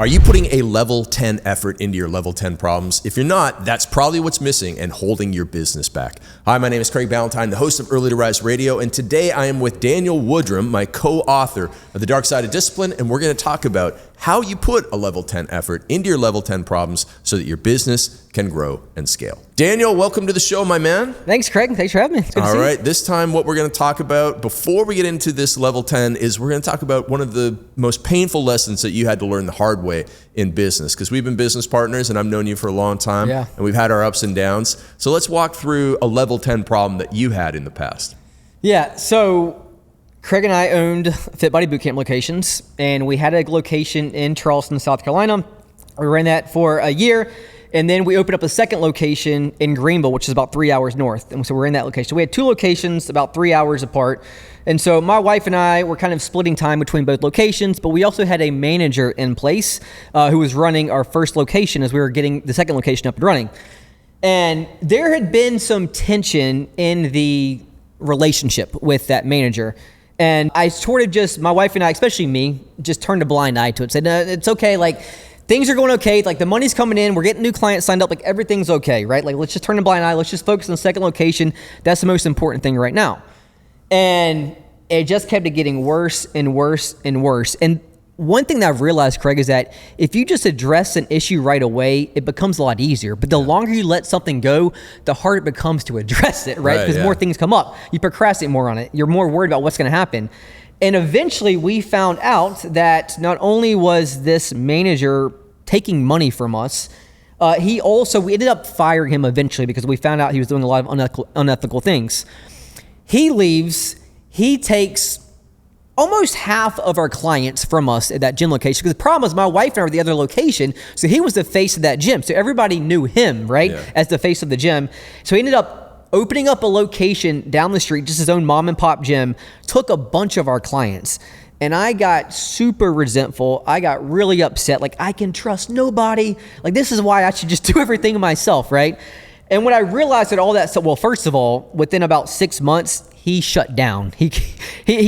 Are you putting a level 10 effort into your level 10 problems? If you're not, that's probably what's missing and holding your business back. Hi, my name is Craig Ballantyne, the host of Early to Rise Radio, and today I am with Daniel Woodrum, my co-author of The Dark Side of Discipline, and we're going to talk about how you put a level 10 effort into your level 10 problems so that your business can grow and scale. Daniel, welcome to the show, my man. Thanks, Craig. Thanks for having me. It's good to see you. All right, this time what we're going to talk about before we get into this level 10 is we're going to talk about one of the most painful lessons that you had to learn the hard way in business, because we've been business partners and I've known you for a long time, and we've had our ups and downs. So let's walk through a level 10 problem that you had in the past. Yeah, so Craig and I owned Fit Body Bootcamp locations, and we had a location in Charleston, South Carolina. We ran that for a year, and then we opened up a second location in Greenville, which is about 3 hours north. And so we're in that location. We had two locations about 3 hours apart. And so my wife and I were kind of splitting time between both locations, but we also had a manager in place who was running our first location as we were getting the second location up and running. And there had been some tension in the relationship with that manager. And I sort of just, my wife and I, especially me, just turned a blind eye to it. Said, no, it's okay. Like, things are going okay. Like, the money's coming in. We're getting new clients signed up. Like, everything's okay, right? Like, let's just turn a blind eye. Let's just focus on the second location. That's the most important thing right now. And it just kept getting worse and worse and worse. And one thing that I've realized, Craig, is that if you just address an issue right away, it becomes a lot easier. But the longer you let something go, the harder it becomes to address it, right? Because more things come up. You procrastinate more on it. You're more worried about what's going to happen. And eventually we found out that not only was this manager taking money from us, we ended up firing him eventually because we found out he was doing a lot of unethical things. He leaves. He takes almost half of our clients from us at that gym location, because the problem was my wife and I were at the other location, so he was the face of that gym. So everybody knew him, right, as the face of the gym. So he ended up opening up a location down the street, just his own mom and pop gym, took a bunch of our clients. And I got super resentful. I got really upset. Like, I can trust nobody. Like, this is why I should just do everything myself, right? And when I realized that all that stuff, well, first of all, within about 6 months, he shut down. He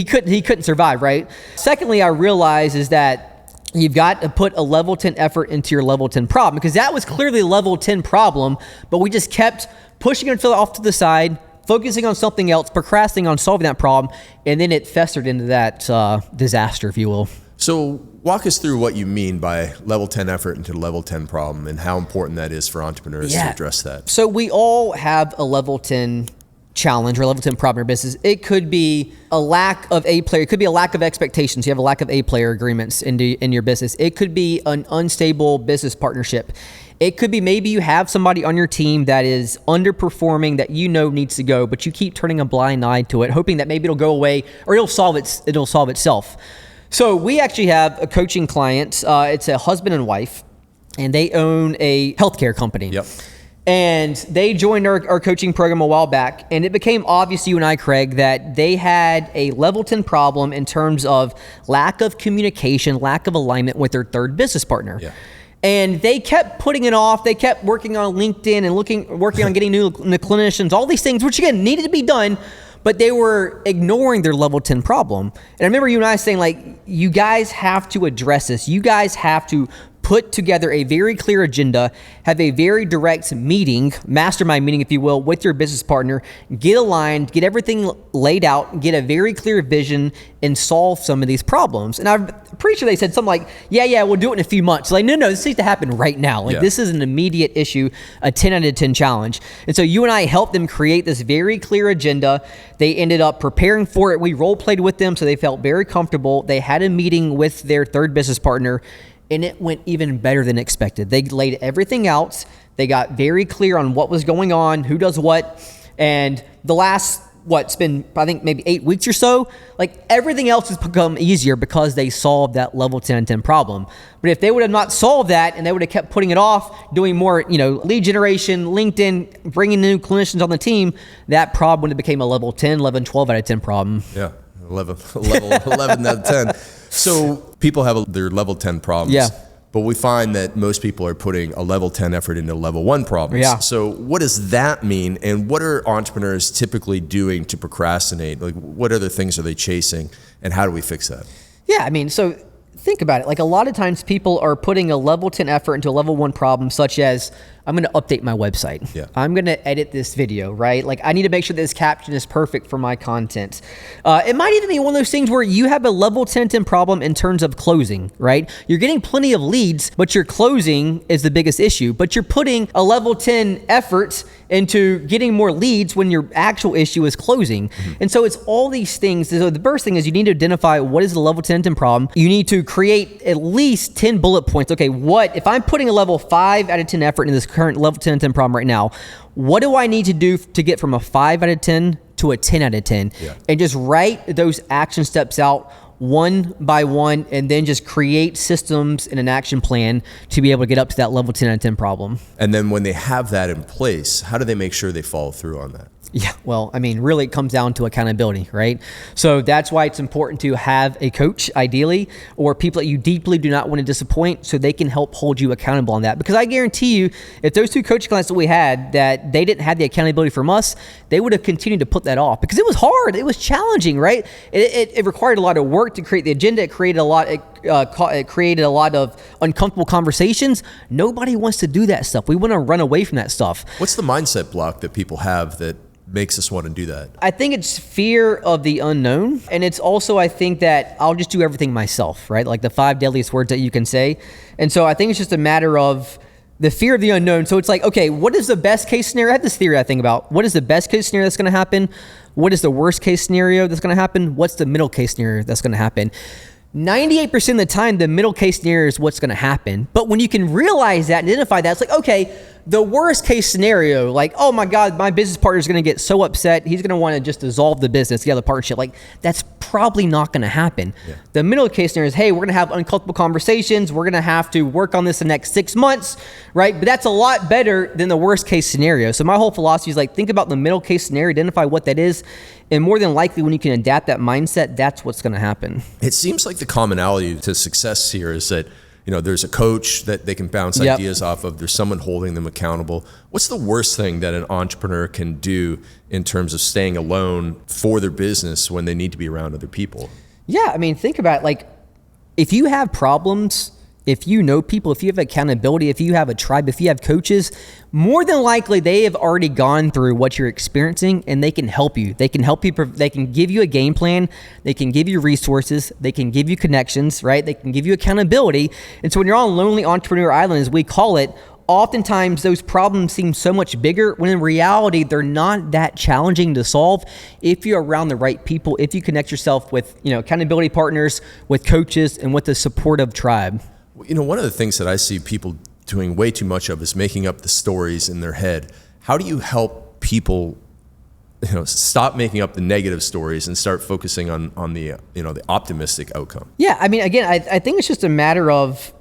couldn't survive, right? Secondly, I realized is that you've got to put a level 10 effort into your level 10 problem, because that was clearly a level 10 problem, but we just kept pushing it off to the side, focusing on something else, procrastinating on solving that problem, and then it festered into that disaster, if you will. So walk us through what you mean by level 10 effort into the level 10 problem and how important that is for entrepreneurs to address that. So we all have a level 10 challenge or level 10 problem in your business. It could be a lack of A player. It could be a lack of expectations. You have a lack of A player agreements in your business. It could be an unstable business partnership. It could be maybe you have somebody on your team that is underperforming that you know needs to go, but you keep turning a blind eye to it, hoping that maybe it'll go away or it'll solve itself. So we actually have a coaching client. It's a husband and wife, and they own a healthcare company. Yep. And they joined our coaching program a while back, and it became obvious to you and I, Craig, that they had a level 10 problem in terms of lack of communication, lack of alignment with their third business partner. Yeah. And they kept putting it off. They kept working on LinkedIn and working on getting new clinicians, all these things, which again needed to be done, but they were ignoring their level 10 problem. And I remember you and I saying, like, you guys have to address this. You guys have to put together a very clear agenda, have a very direct meeting, mastermind meeting, if you will, with your business partner, get aligned, get everything laid out, get a very clear vision, and solve some of these problems. And I'm pretty sure they said something like, yeah, we'll do it in a few months. Like, no, this needs to happen right now. Like, this is an immediate issue, a 10 out of 10 challenge. And so you and I helped them create this very clear agenda. They ended up preparing for it. We role played with them, so they felt very comfortable. They had a meeting with their third business partner, and it went even better than expected. They laid everything out. They got very clear on what was going on, who does what. And the last, it's been, I think, maybe 8 weeks or so, like, everything else has become easier because they solved that level 10 and 10 problem. But if they would have not solved that and they would have kept putting it off, doing more, lead generation, LinkedIn, bringing new clinicians on the team, that problem would have became a level 10, 11, 12 out of 10 problem. Yeah, 11 out of 10. So people have their level 10 problems, but we find that most people are putting a level 10 effort into level 1 problems. Yeah. So what does that mean? And what are entrepreneurs typically doing to procrastinate? Like, what other things are they chasing, and how do we fix that? Yeah, I mean, so think about it. Like a lot of times people are putting a level 10 effort into a level 1 problem, such as I'm going to update my website. Yeah. I'm going to edit this video, right? Like I need to make sure this caption is perfect for my content. It might even be one of those things where you have a level 10 problem in terms of closing, right? You're getting plenty of leads, but your closing is the biggest issue. But you're putting a level 10 effort into getting more leads when your actual issue is closing. And so it's all these things. So the first thing is you need to identify what is the level 10 problem. You need to create at least 10 bullet points. Okay, what if I'm putting a level 5 out of 10 effort in this current level 10 problem right now? What do I need to do to get from a 5 out of 10 to a 10 out of 10? Yeah. And just write those action steps out one by one, and then just create systems and an action plan to be able to get up to that level 10 out of 10 problem. And then when they have that in place, how do they make sure they follow through on that? Yeah, well, I mean, really it comes down to accountability, right? So that's why it's important to have a coach, ideally, or people that you deeply do not want to disappoint so they can help hold you accountable on that. Because I guarantee you, if those 2 coaching clients that we had, that they didn't have the accountability from us, they would have continued to put that off because it was hard. It was challenging, right? It required a lot of work to create the agenda. It created a lot of uncomfortable conversations. Nobody wants to do that stuff. We want to run away from that stuff. What's the mindset block that people have that makes us want to do that? I think it's fear of the unknown. And it's also, I think that I'll just do everything myself, right? Like the 5 deadliest words that you can say. And so I think it's just a matter of the fear of the unknown. So it's like, okay, what is the best case scenario? I have this theory I think about. What is the best case scenario that's going to happen? What is the worst case scenario that's going to happen? What's the middle case scenario that's going to happen? 98% of the time, the middle case scenario is what's going to happen. But when you can realize that and identify that, it's like, okay, the worst case scenario, like, oh my God, my business partner is going to get so upset. He's going to want to just dissolve the business, the partnership. Like, that's probably not going to happen. Yeah. The middle case scenario is, hey, we're going to have uncomfortable conversations. We're going to have to work on this the next 6 months, right? But that's a lot better than the worst case scenario. So my whole philosophy is like, think about the middle case scenario, identify what that is. And more than likely, when you can adapt that mindset, that's what's going to happen. It seems like the commonality to success here is that, there's a coach that they can bounce ideas off of. There's someone holding them accountable. What's the worst thing that an entrepreneur can do in terms of staying alone for their business when they need to be around other people? Yeah, I mean, think about it. Like, if you have problems, if you know people, if you have accountability, if you have a tribe, if you have coaches, more than likely they have already gone through what you're experiencing and they can help you. They can help you. They can give you a game plan. They can give you resources. They can give you connections, right? They can give you accountability. And so when you're on Lonely Entrepreneur Island, as we call it, oftentimes those problems seem so much bigger when in reality, they're not that challenging to solve if you're around the right people, if you connect yourself with, accountability partners, with coaches, and with a supportive tribe. One of the things that I see people doing way too much of is making up the stories in their head. How do you help people, stop making up the negative stories and start focusing on the, the optimistic outcome? Yeah, I mean, again, I think it's just a matter of,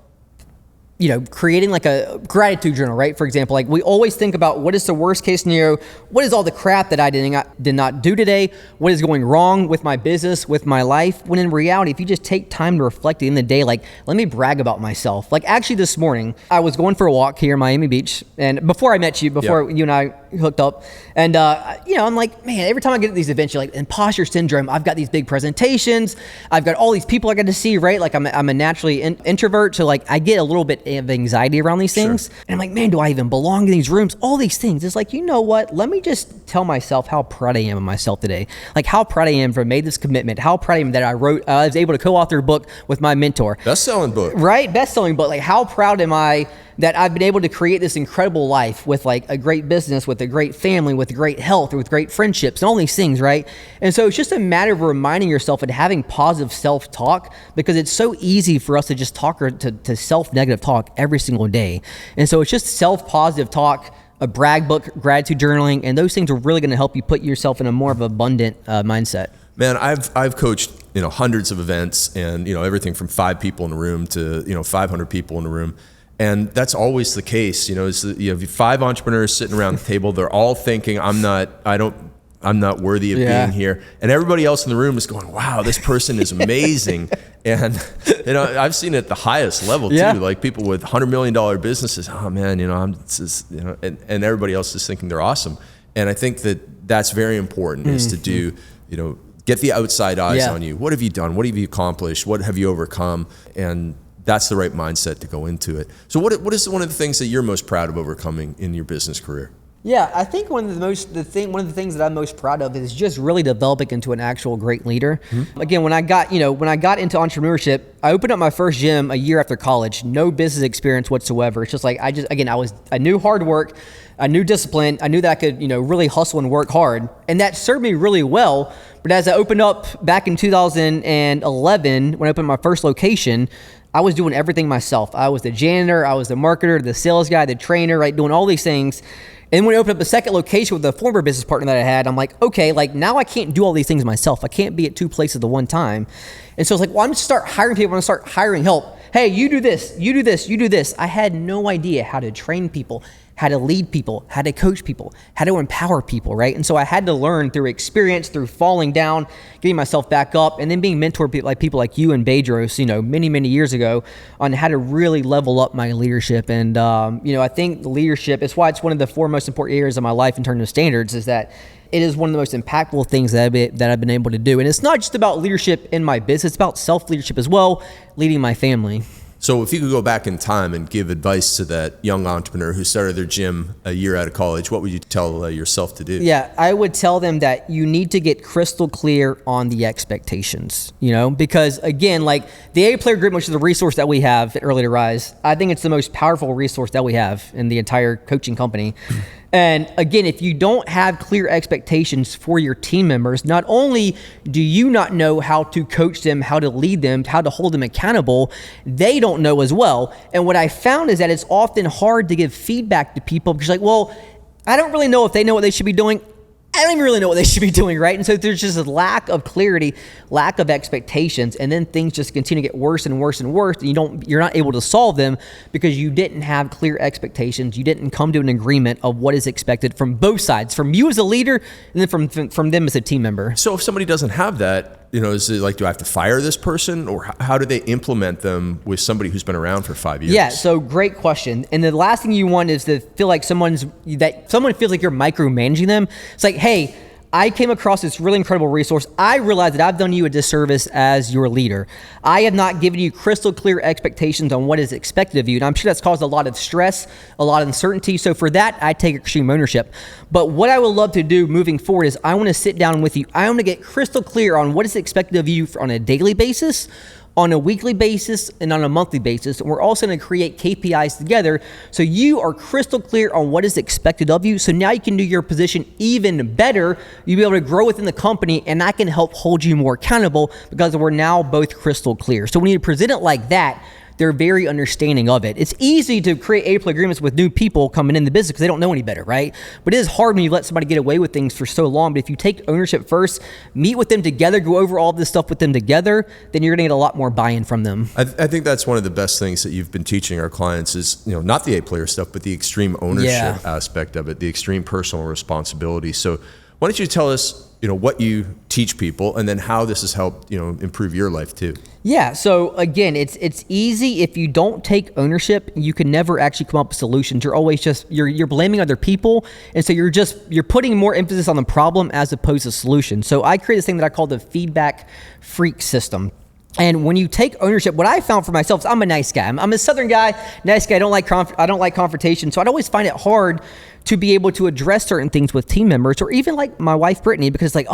creating like a gratitude journal, right? For example, like we always think about what is the worst case scenario? What is all the crap that I did not do today? What is going wrong with my business, with my life? When in reality, if you just take time to reflect at the end of the day, like, let me brag about myself. Like actually this morning, I was going for a walk here in Miami Beach. And before I met you, you and I hooked up. And, I'm like, man, every time I get to these events, you're like imposter syndrome. I've got these big presentations. I've got all these people I got to see, right? Like I'm a naturally introvert. So like I get a little bit of anxiety around these things. Sure. And I'm like, man, do I even belong in these rooms? All these things. It's like, you know what? Let me just tell myself how proud I am of myself today. Like how proud I am for made this commitment. How proud I am that I was able to co-author a book with my mentor. Best-selling book. Right? Best-selling book. Like how proud am I that I've been able to create this incredible life with like a great business, with a great family, with great health, with great friendships and all these things, right? And so it's just a matter of reminding yourself and having positive self-talk because it's so easy for us to just talk or to self-negative talk every single day. And so it's just self-positive talk, a brag book, gratitude journaling, and those things are really going to help you put yourself in a more of abundant mindset. Man, I've coached, hundreds of events and, everything from 5 people in a room to, 500 people in a room. And that's always the case, is that you have 5 entrepreneurs sitting around the table. They're all thinking, I'm not worthy of being here. And everybody else in the room is going, wow, this person is amazing. And, I've seen it at the highest level too, like people with $100 million businesses. Oh man, and everybody else is thinking they're awesome. And I think that that's very important is to do, get the outside eyes Yeah. on you. What have you done? What have you accomplished? What have you overcome? And that's the right mindset to go into it. So what is one of the things that you're most proud of overcoming in your business career? Yeah, I think one of the things that I'm most proud of is just really developing into an actual great leader. Again, when I got into entrepreneurship, I opened up my first gym a year after college, no business experience whatsoever. It's just like I knew hard work, I knew discipline, I knew that I could, really hustle and work hard, and that served me really well. But as I opened up back in 2011, when I opened my first location, I was doing everything myself. I was the janitor, I was the marketer, the sales guy, the trainer, right, doing all these things. And when I opened up the second location with the former business partner that I had, I'm like, okay, like now I can't do all these things myself. I can't be at two places at the one time. And so I was like, well, I'm going to start hiring people. I'm going to start hiring help. Hey, you do this, you do this, you do this. I had no idea how to train people, how to lead people, how to coach people, how to empower people, right? And so I had to learn through experience, through falling down, getting myself back up, and then being mentored by people like you and Bedros, many, many years ago on how to really level up my leadership. And, I think the leadership, it's why it's one of the four most important areas of my life in terms of standards, is that it is one of the most impactful things that I've been able to do. And it's not just about leadership in my business, it's about self-leadership as well, leading my family. So if you could go back in time and give advice to that young entrepreneur who started their gym a year out of college, what would you tell yourself to do? Yeah, I would tell them that you need to get crystal clear on the expectations, because again, like the A Player Group, which is the resource that we have at Early to Rise, I think it's the most powerful resource that we have in the entire coaching company. And again, if you don't have clear expectations for your team members, not only do you not know how to coach them, how to lead them, how to hold them accountable, they don't know as well. And what I found is that it's often hard to give feedback to people because well, I don't really know if they know what they should be doing. I don't even really know what they should be doing, right? And so there's just a lack of clarity, lack of expectations, and then things just continue to get worse and worse and worse, and you're not able to solve them because you didn't have clear expectations. You didn't come to an agreement of what is expected from both sides, from you as a leader, and then from them as a team member. So if somebody doesn't have that, is it like, do I have to fire this person, or how do they implement them with somebody who's been around for 5 years? Yeah, so great question. And the last thing you want is to feel like someone feels like you're micromanaging them. It's like, hey, I came across this really incredible resource. I realized that I've done you a disservice as your leader. I have not given you crystal clear expectations on what is expected of you. And I'm sure that's caused a lot of stress, a lot of uncertainty. So for that, I take extreme ownership. But what I would love to do moving forward is I want to sit down with you. I want to get crystal clear on what is expected of you on a daily basis, on a weekly basis, and on a monthly basis. And we're also going to create KPIs together so you are crystal clear on what is expected of you. So now you can do your position even better. You'll be able to grow within the company, and I can help hold you more accountable because we're now both crystal clear. So when you present it like that, they're very understanding of it. It's easy to create A-Play agreements with new people coming in the business because they don't know any better, right? But it is hard when you let somebody get away with things for so long. But if you take ownership first, meet with them together, go over all this stuff with them together, then you're going to get a lot more buy-in from them. I think that's one of the best things that you've been teaching our clients is, not the A-player stuff, but the extreme ownership aspect of it, the extreme personal responsibility. So why don't you tell us, what you teach people and then how this has helped, improve your life too? Yeah. So again, it's easy. If you don't take ownership, you can never actually come up with solutions. You're always you're blaming other people. And so you're putting more emphasis on the problem as opposed to solution. So I created this thing that I call the feedback freak system. And when you take ownership, what I found for myself is I'm a nice guy. I'm a Southern guy, nice guy. I don't like confrontation. So I'd always find it hard to be able to address certain things with team members, or even like my wife, Brittany, because I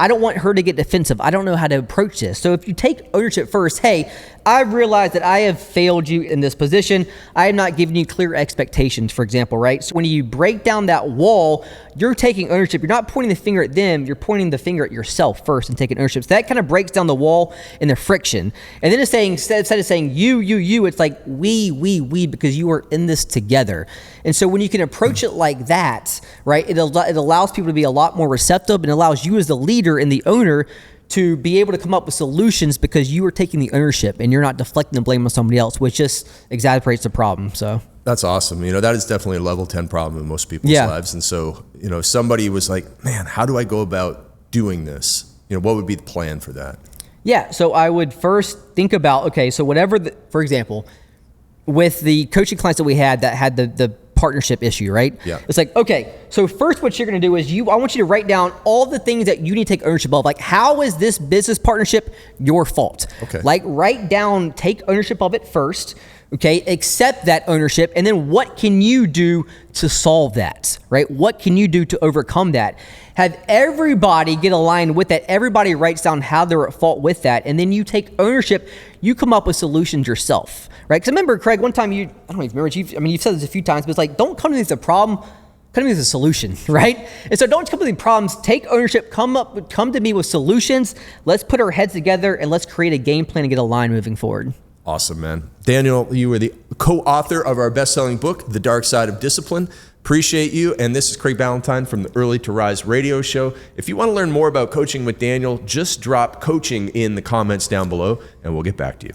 don't want her to get defensive. I don't know how to approach this. So if you take ownership first, hey, I realize that I have failed you in this position. I have not given you clear expectations, for example, right? So when you break down that wall, you're taking ownership. You're not pointing the finger at them. You're pointing the finger at yourself first and taking ownership. So that kind of breaks down the wall and the friction. And then it's saying, instead of saying you, it's like we, because you are in this together. And so when you can approach it like that, right, it allows people to be a lot more receptive, and allows you as the leader and the owner to be able to come up with solutions because you are taking the ownership and you're not deflecting the blame on somebody else, which just exacerbates the problem. So that's awesome. That is definitely a level 10 problem in most people's lives. And so, if somebody was like, man, how do I go about doing this? What would be the plan for that? Yeah. So I would first think about, okay, so for example, with the coaching clients that we had that had the partnership issue, right? Yeah. It's like, okay, so first what you're going to do is I want you to write down all the things that you need to take ownership of. Like, how is this business partnership your fault? Okay. Like, write down, take ownership of it first. Okay, accept that ownership, and then what can you do to solve that, right? What can you do to overcome that? Have everybody get aligned with that. Everybody writes down how they're at fault with that, and then you take ownership. You come up with solutions yourself, right? Because I remember, Craig, one time I don't even remember, you've said this a few times, but it's like, don't come to me with a problem, come to me with a solution, right? And so don't come to me with problems, take ownership, come to me with solutions. Let's put our heads together and let's create a game plan and get aligned moving forward. Awesome, man. Daniel, you were the co-author of our best-selling book, The Dark Side of Discipline. Appreciate you. And this is Craig Ballantyne from the Early to Rise radio show. If you want to learn more about coaching with Daniel, just drop coaching in the comments down below and we'll get back to you.